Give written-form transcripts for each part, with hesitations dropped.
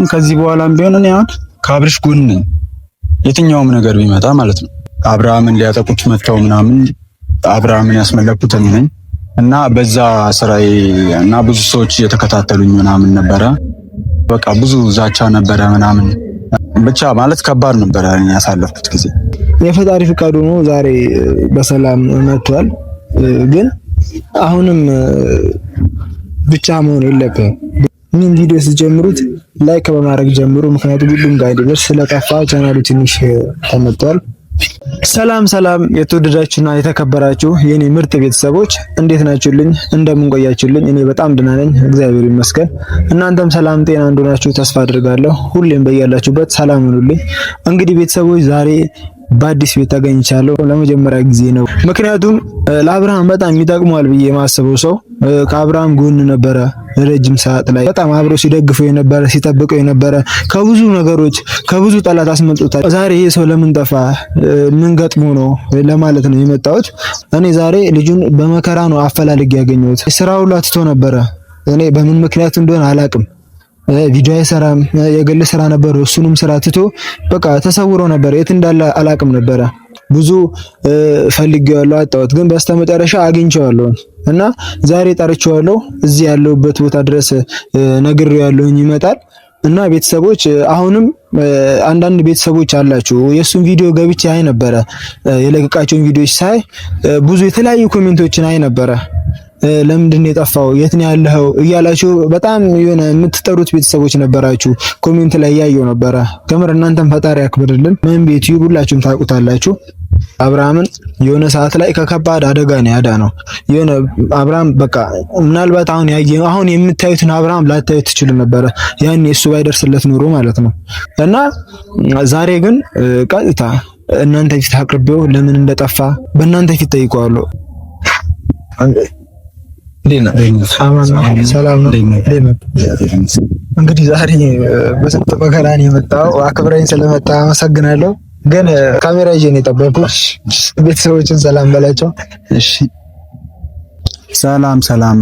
ከዚህ በኋላም ቢሆን እኔ አሁን ከአብርሽ ጎን ነኝ፣ የትኛውም ነገር ቢመጣ ማለት ነው። አብርሃምን ሊያጠቁት መጥተው ምናምን አብርሃምን ያስመለኩት እኔ ነኝ እና በዛ ስራዬ እና ብዙ ሰዎች እየተከታተሉኝ ምናምን ነበረ። በቃ ብዙ ዛቻ ነበረ ምናምን ብቻ ማለት ከባድ ነበረ ያሳለፍኩት ጊዜ። የፈጣሪ ፍቃዱ ነው ዛሬ በሰላም መጥቷል። ግን አሁንም ብቻ መሆን የለብህም። ምን ቪዲዮ ሲጀምሩት ላይክ በማድረግ ጀምሩ። ምክንያቱም ሁሉም ጋር ይደርስ ስለጠፋ ቻናሉ ትንሽ ተመቷል። ሰላም ሰላም፣ የተወደዳችሁና የተከበራችሁ የኔ ምርጥ ቤተሰቦች እንዴት ናችሁልኝ? እንደምን ቆያችሁልኝ? እኔ በጣም ደህና ነኝ፣ እግዚአብሔር ይመስገን። እናንተም ሰላም ጤና እንደሆናችሁ ተስፋ አድርጋለሁ። ሁሌም በያላችሁበት ሰላም ሁኑልኝ። እንግዲህ ቤተሰቦች ዛሬ በአዲስ ቤት ተገኝቻለሁ። ለመጀመሪያ ጊዜ ነው። ምክንያቱም ለአብርሃም በጣም ይጠቅመዋል ብዬ የማስበው ሰው ከአብርሃም ጎን ነበረ። ረጅም ሰዓት ላይ በጣም አብሮ ሲደግፈው የነበረ ሲጠብቀው የነበረ ከብዙ ነገሮች ከብዙ ጠላት አስመልጦታል። ዛሬ ይሄ ሰው ለምን ጠፋ፣ ምን ገጥሞ ነው ለማለት ነው የመጣሁት። እኔ ዛሬ ልጁን በመከራ ነው አፈላልጌ ያገኘሁት። ስራው ላትቶ ነበረ። እኔ በምን ምክንያት እንደሆነ አላቅም። ቪዲዮ አይሰራም፣ የግል ስራ ነበር። እሱንም ስራ ትቶ በቃ ተሰውሮ ነበር። የት እንዳለ አላቅም ነበረ። ብዙ ፈልጌዋለሁ፣ አጣሁት። ግን በስተመጨረሻ አግኝቼዋለሁ እና ዛሬ ጠርቼዋለሁ። እዚህ ያለውበት ቦታ ድረስ ነግሬዋለሁኝ ይመጣል። እና ቤተሰቦች አሁንም አንዳንድ ቤተሰቦች አላችሁ የሱን ቪዲዮ ገብቼ አይ ነበረ። የለቀቃቸውን ቪዲዮዎች ሳይ ብዙ የተለያዩ ኮሜንቶችን አይ ነበረ። ለምንድን ነው የጠፋው? የት ነው ያለኸው? እያላችሁ በጣም የሆነ የምትጠሩት ቤተሰቦች ነበራችሁ። ኮሜንት ላይ ያየው ነበረ። ከምር እናንተም ፈጣሪ ያክብርልን። ምን ቤት ሁላችሁም ታውቁታላችሁ። አብርሃምን የሆነ ሰዓት ላይ ከከባድ አደጋ ነው ያዳነው። የሆነ አብርሃም በቃ ምናልባት አሁን የምታዩትን አብርሃም ላታዩት ትችሉ ነበረ፣ ያኔ እሱ ባይደርስለት ኑሮ ማለት ነው። እና ዛሬ ግን ቀጥታ እናንተ ፊት አቅርቤው ለምን እንደጠፋ በእናንተ ፊት ጠይቀዋለሁ። ሰላም ነው። እንግዲህ ዛሬ በስንት መከራ ነው የመጣው። አክብረኝ ስለመጣ አመሰግናለሁ። ግን ካሜራ ይዤ ነው የጠበኩት። ቤተሰቦችን ሰላም በላቸው። እሺ፣ ሰላም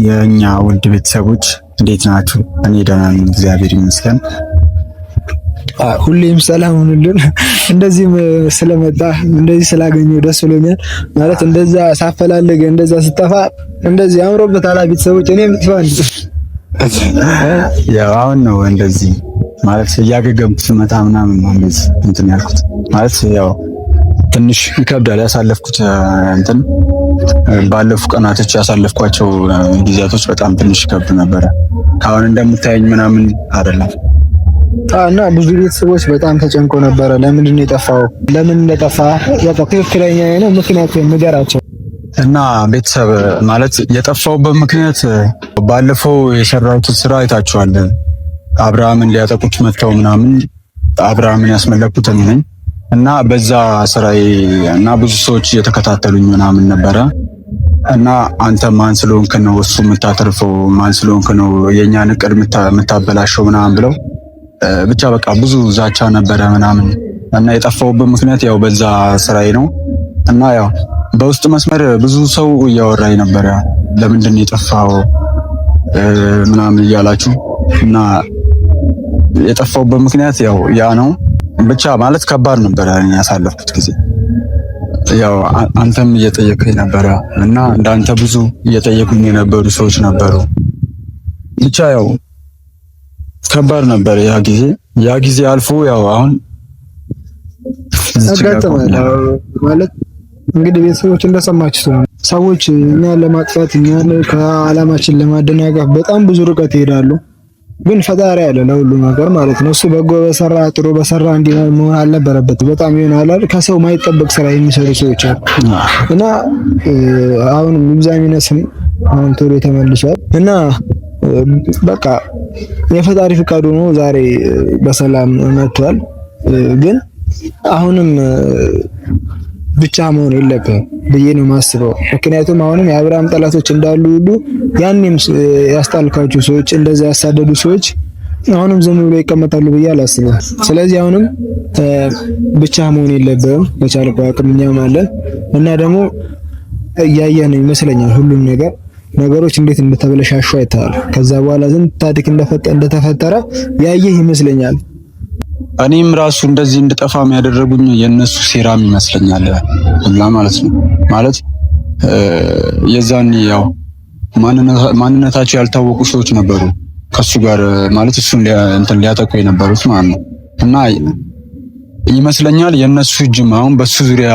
የኛ ውድ ቤተሰቦች እንዴት ናችሁ? እኔ ደህና ነኝ፣ እግዚአብሔር ይመስገን። ሁሌም ሰላም ሁኑልን። እንደዚህም ስለመጣ እንደዚህ ስላገኘው ደስ ብሎኛል። ማለት እንደዛ ሳፈላልግ እንደዛ ስጠፋ እንደዚህ አምሮበታል ቤተሰቦች። እኔም ትፋን ያው አሁን ነው እንደዚህ ማለት እያገገምኩ ስመጣ ምናምን ነው እንደዚህ እንትን ያልኩት። ማለት ያው ትንሽ ይከብዳል ያሳለፍኩት እንትን ባለፉ ቀናቶች ያሳለፍኳቸው ጊዜያቶች በጣም ትንሽ ይከብድ ነበረ። አሁን እንደምታየኝ ምናምን አይደለም። እና ብዙ ቤተሰቦች በጣም ተጨንቆ ነበረ። ለምንድን ነው የጠፋው? ለምን እንደጠፋ ያው ትክክለኛ ነው ምክንያት ንገራቸው። እና ቤተሰብ ማለት የጠፋውበት ምክንያት ባለፈው የሰራሁት ስራ አይታችኋል። አብርሃምን ሊያጠቁት መጥተው ምናምን አብርሃምን ያስመለኩት እኔ ነኝ እና በዛ ስራዬ እና ብዙ ሰዎች እየተከታተሉኝ ምናምን ነበረ። እና አንተ ማን ስለሆንክ ነው እሱ የምታተርፈው? ማን ስለሆንክ ነው የኛን እቅድ የምታበላሸው ምናምን ብለው ብቻ በቃ ብዙ ዛቻ ነበረ ምናምን። እና የጠፋውበት ምክንያት ያው በዛ ስራዬ ነው። እና ያው በውስጥ መስመር ብዙ ሰው እያወራኝ ነበረ ለምንድን ነው የጠፋው ምናምን እያላችሁ። እና የጠፋውበት ምክንያት ያው ያ ነው። ብቻ ማለት ከባድ ነበረ ያሳለፍኩት ጊዜ። ያው አንተም እየጠየቀኝ ነበረ እና እንዳንተ ብዙ እየጠየቁኝ የነበሩ ሰዎች ነበሩ። ብቻ ያው ከባድ ነበር ያ ጊዜ አልፎ ያው አሁን ማለት እንግዲህ ቤተሰቦች እንደሰማችሁ ሰዎች እኛን ለማጥፋት እኛን ከዓላማችን ለማደናቀፍ በጣም ብዙ ርቀት ይሄዳሉ። ግን ፈጣሪ ያለ ለሁሉ ነገር ማለት ነው። እሱ በጎ በሰራ ጥሩ በሰራ እንዲህ መሆን አልነበረበት። በጣም ይሆናል አይደል? ከሰው ማይጠበቅ ስራ የሚሰሩ ሰዎች አሉ። እና አሁን ምብዛሚነስም አሁን ቶሎ ተመልሷል እና በቃ የፈጣሪ ፍቃዱ ነው ዛሬ በሰላም መጥቷል። ግን አሁንም ብቻ መሆን የለብህም ብዬ ነው የማስበው። ምክንያቱም አሁንም የአብርሃም ጠላቶች እንዳሉ ሁሉ ያኔም ያስጣልካቸው ሰዎች እንደዛ ያሳደዱ ሰዎች አሁንም ዝም ብሎ ይቀመጣሉ ብዬ አላስብም። ስለዚህ አሁንም ብቻ መሆን የለብህም። በቻልከው አቅም እኛም አለን እና ደግሞ እያየን ይመስለኛል ሁሉም ነገር ነገሮች እንዴት እንደተበለሻሹ አይተሃል። ከዛ በኋላ ዝም ታሪክ እንደተፈጠረ ያየህ ይመስለኛል። እኔም ራሱ እንደዚህ እንድጠፋም ያደረጉኝ የነሱ ሴራም ይመስለኛል ሁላ ማለት ነው። ማለት የዛኔ ያው ማንነታቸው ያልታወቁ ሰዎች ነበሩ ከሱ ጋር ማለት እሱን እንትን ሊያጠቁ የነበሩት ማለት ነው። እና ይመስለኛል የነሱ እጅም አሁን በሱ ዙሪያ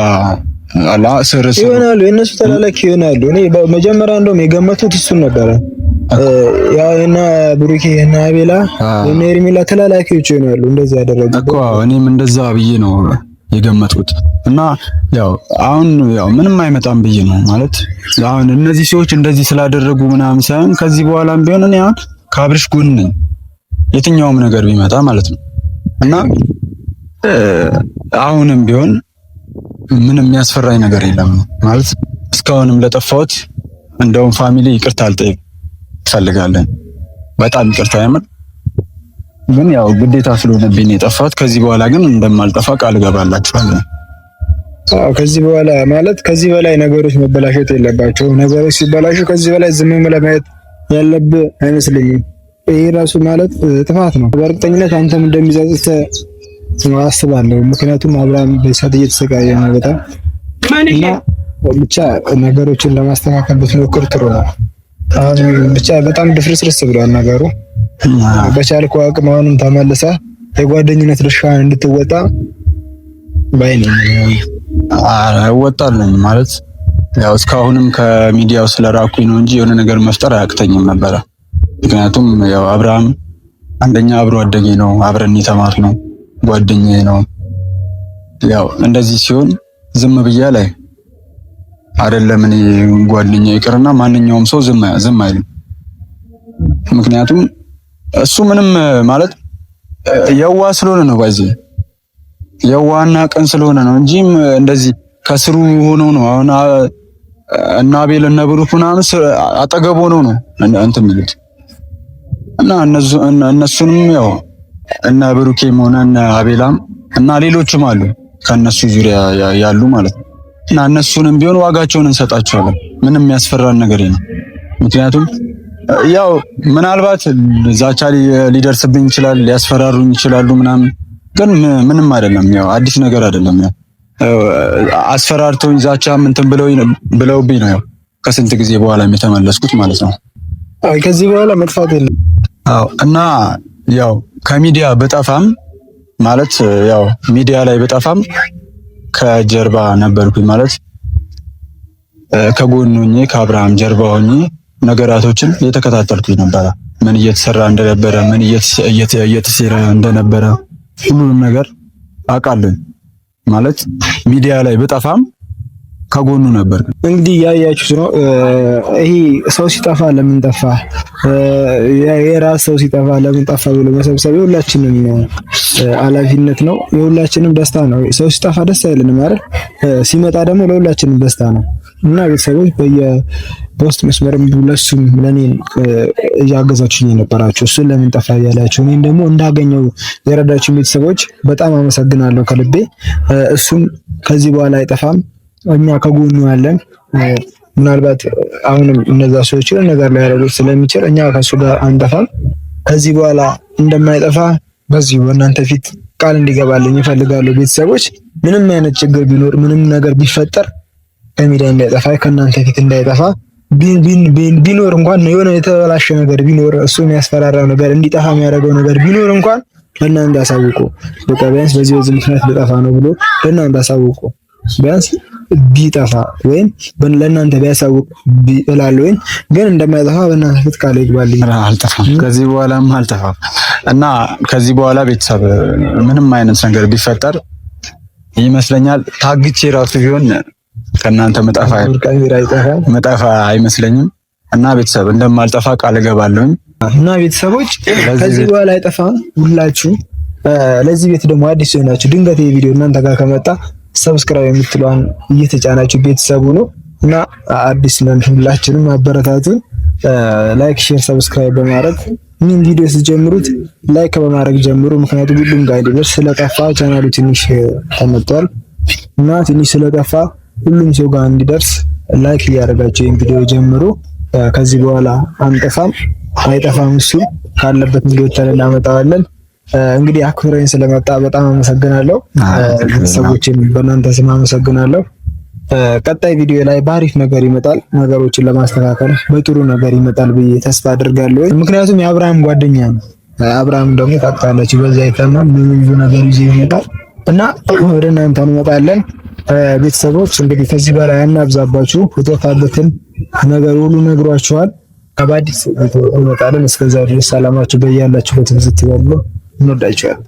አላ ስርስ ይሆናሉ፣ የነሱ ተላላኪ ይሆናሉ። እኔ በመጀመሪያ እንደውም የገመቱት እሱን ነበረ። ያው እና ብሩኬ እና አቤላ እና ኤርሚላ ተላላኪዎች ይሆናሉ እንደዚህ ያደረጉት እኮ። እኔም እንደዛ ብዬ ነው የገመትኩት። እና ያው አሁን ያው ምንም አይመጣም ብዬ ነው ማለት አሁን እነዚህ ሰዎች እንደዚህ ስላደረጉ ምናምን ሳይሆን ከዚህ በኋላም ቢሆን እኔ አሁን ከአብርሽ ጎን ነኝ የትኛውም ነገር ቢመጣ ማለት ነው። እና አሁንም ቢሆን ምንም የሚያስፈራኝ ነገር የለም ማለት እስካሁንም ለጠፋሁት እንደውም ፋሚሊ ይቅርታ አልጠይቅ ፈልጋለን። በጣም ይቅርታ ያመር ግን ያው ግዴታ ስለሆነብኝ የጠፋሁት። ከዚህ በኋላ ግን እንደማልጠፋ ቃል እገባላችኋለሁ። ከዚህ በኋላ ማለት ከዚህ በላይ ነገሮች መበላሸት የለባቸውም። ነገሮች ሲበላሹ ከዚህ በላይ ዝም ብለህ ማየት ያለብህ አይመስለኝም። ይሄ ራሱ ማለት ጥፋት ነው። በእርግጠኝነት አንተም እንደሚጸጽት አስባለሁ። ምክንያቱም አብርሃም በሰዓት እየተሰቃየ ነው በጣም እና ብቻ ነገሮችን ለማስተካከል ብትሞክር ጥሩ ነው። አሁን ብቻ በጣም ድፍርስርስ ብሏል ነገሩ። በቻልከው አቅም አሁንም ተመልሰህ የጓደኝነት ድርሻህን እንድትወጣ ባይኔ እወጣለሁ ማለት ያው እስካሁንም ከሚዲያው ስለራኩኝ ነው እንጂ የሆነ ነገር መፍጠር አያቅተኝም ነበረ። ምክንያቱም ያው አብርሃም አንደኛ አብሮ አደጌ ነው፣ አብረን የተማርነው ጓደኛዬ ነው። ያው እንደዚህ ሲሆን ዝም ብያ ላይ አይደለም እኔ ጓደኛ ይቅርና ማንኛውም ሰው ዝም አይልም። ምክንያቱም እሱ ምንም ማለት የዋ ስለሆነ ነው ባይዚ የዋና ቀን ስለሆነ ነው እንጂ እንደዚህ ከስሩ ሆኖ ነው። አሁን እና አቤል እና ብሩክ ምናምን አጠገብ ሆኖ ነው እንትን የሚሉት እና እነሱንም ያው እና ብሩኬም ሆነ እና አቤላም እና ሌሎችም አሉ ከነሱ ዙሪያ ያሉ ማለት ነው። እና እነሱንም ቢሆን ዋጋቸውን እንሰጣቸዋለን። ምንም የሚያስፈራን ነገር የለም። ምክንያቱም ያው ምናልባት ዛቻ ሊደርስብኝ ይችላል፣ ሊያስፈራሩኝ ይችላሉ ምናምን፣ ግን ምንም አይደለም። ያው አዲስ ነገር አይደለም። ያው አስፈራርተውኝ ዛቻ እንትን ብለውብኝ ነው ያው ከስንት ጊዜ በኋላ የተመለስኩት ማለት ነው። ከዚህ በኋላ መጥፋት የለም። አዎ እና ያው ከሚዲያ በጠፋም ማለት ያው ሚዲያ ላይ በጠፋም ከጀርባ ነበርኩኝ ማለት ከጎን ሆኜ ከአብርሃም ጀርባ ሆኜ ነገራቶችን እየተከታተልኩኝ ነበረ። ምን እየተሰራ እንደነበረ፣ ምን እየተሰራ እንደነበረ ሁሉንም ነገር አውቃለሁ። ማለት ሚዲያ ላይ በጠፋም ከጎኑ ነበር። እንግዲህ ያያችሁት ነው። ይሄ ሰው ሲጠፋ ለምን ጠፋ፣ የራስ ሰው ሲጠፋ ለምን ጠፋ ብሎ መሰብሰብ የሁላችንም ኃላፊነት ነው፣ የሁላችንም ደስታ ነው። ሰው ሲጠፋ ደስ አይልንም አይደል? ሲመጣ ደግሞ ለሁላችንም ደስታ ነው እና ቤተሰቦች በውስጥ መስመርም ለሱም ለኔ እያገዛችሁኝ የነበራችሁ እሱን ለምን ጠፋ እያላችሁ እኔን ደግሞ እንዳገኘው የረዳችሁ ቤተሰቦች በጣም አመሰግናለሁ ከልቤ። እሱም ከዚህ በኋላ አይጠፋም፣ እኛ ከጎኑ ያለን። ምናልባት አሁንም እነዛ ሰዎች ነገር ላይ ያደርጉት ስለሚችል እኛ ከሱ ጋር አንጠፋም። ከዚህ በኋላ እንደማይጠፋ በዚህ በእናንተ ፊት ቃል እንዲገባልኝ ይፈልጋለሁ ቤተሰቦች። ምንም አይነት ችግር ቢኖር፣ ምንም ነገር ቢፈጠር ከሚዲያ እንዳይጠፋ፣ ከእናንተ ፊት እንዳይጠፋ። ቢኖር እንኳን የሆነ የተበላሸ ነገር ቢኖር፣ እሱ የሚያስፈራራው ነገር እንዲጠፋ የሚያደርገው ነገር ቢኖር እንኳን ለእናንተ አሳውቁ። በቃ ቢያንስ በዚህ ምክንያት ልጠፋ ነው ብሎ ለእናንተ አሳውቁ። ቢያንስ ቢጠፋ ወይም ለእናንተ ቢያሳውቅ እላለሁ። ወይም ግን እንደማይጠፋ በእናንተ ፊት ቃል ይግባልኝ። አልጠፋም፣ ከዚህ በኋላም አልጠፋም እና ከዚህ በኋላ ቤተሰብ ምንም አይነት ነገር ቢፈጠር ይመስለኛል ታግቼ ራሱ ቢሆን ከእናንተ መጠፋ አይመስለኝም እና ቤተሰብ እንደማልጠፋ ቃል እገባለሁኝ። እና ቤተሰቦች ከዚህ በኋላ አይጠፋም ሁላችሁ። ለዚህ ቤት ደግሞ አዲስ ሆናችሁ ድንገት ይሄ ቪዲዮ እናንተ ጋር ከመጣ ሰብስክራይብ የምትለዋን እየተጫናችሁ ቤተሰቡ ነው እና አዲስ ነን ሁላችንም አበረታቱን። ላይክ፣ ሼር፣ ሰብስክራይብ በማድረግ ምን ቪዲዮ ስትጀምሩት ላይክ በማድረግ ጀምሩ። ምክንያቱም ሁሉም ጋር እንዲደርስ ስለጠፋ ቻናሉ ትንሽ ተመቷል እና ትንሽ ስለጠፋ ሁሉም ሰው ጋር እንዲደርስ ላይክ እያደረጋችሁ ይሄን ቪዲዮ ጀምሩ። ከዚህ በኋላ አንጠፋም፣ አይጠፋም። እሱ ካለበት እንዲወጣ እናመጣዋለን። እንግዲህ አክብረኝ ስለመጣ በጣም አመሰግናለሁ። ቤተሰቦቼም በእናንተ ስም አመሰግናለሁ። ቀጣይ ቪዲዮ ላይ ባሪፍ ነገር ይመጣል። ነገሮችን ለማስተካከል በጥሩ ነገር ይመጣል ብዬ ተስፋ አድርጋለሁ። ምክንያቱም የአብርሃም ጓደኛ ነው። አብርሃም ደግሞ ታውቃላችሁ፣ በዛ ይተማም ብዙ ነገር ይዞ ይመጣል እና ወደ እናንተ እንመጣለን። ቤተሰቦች እንግዲህ ከዚህ በላይ አናብዛባችሁ። የተፋበትን ነገር ሁሉ ነግሯችኋል። በአዲስ እንመጣለን። እስከዛ ድረስ ሰላማችሁ በያላችሁበት ብዝት ይበሉ። እንወዳችኋለን።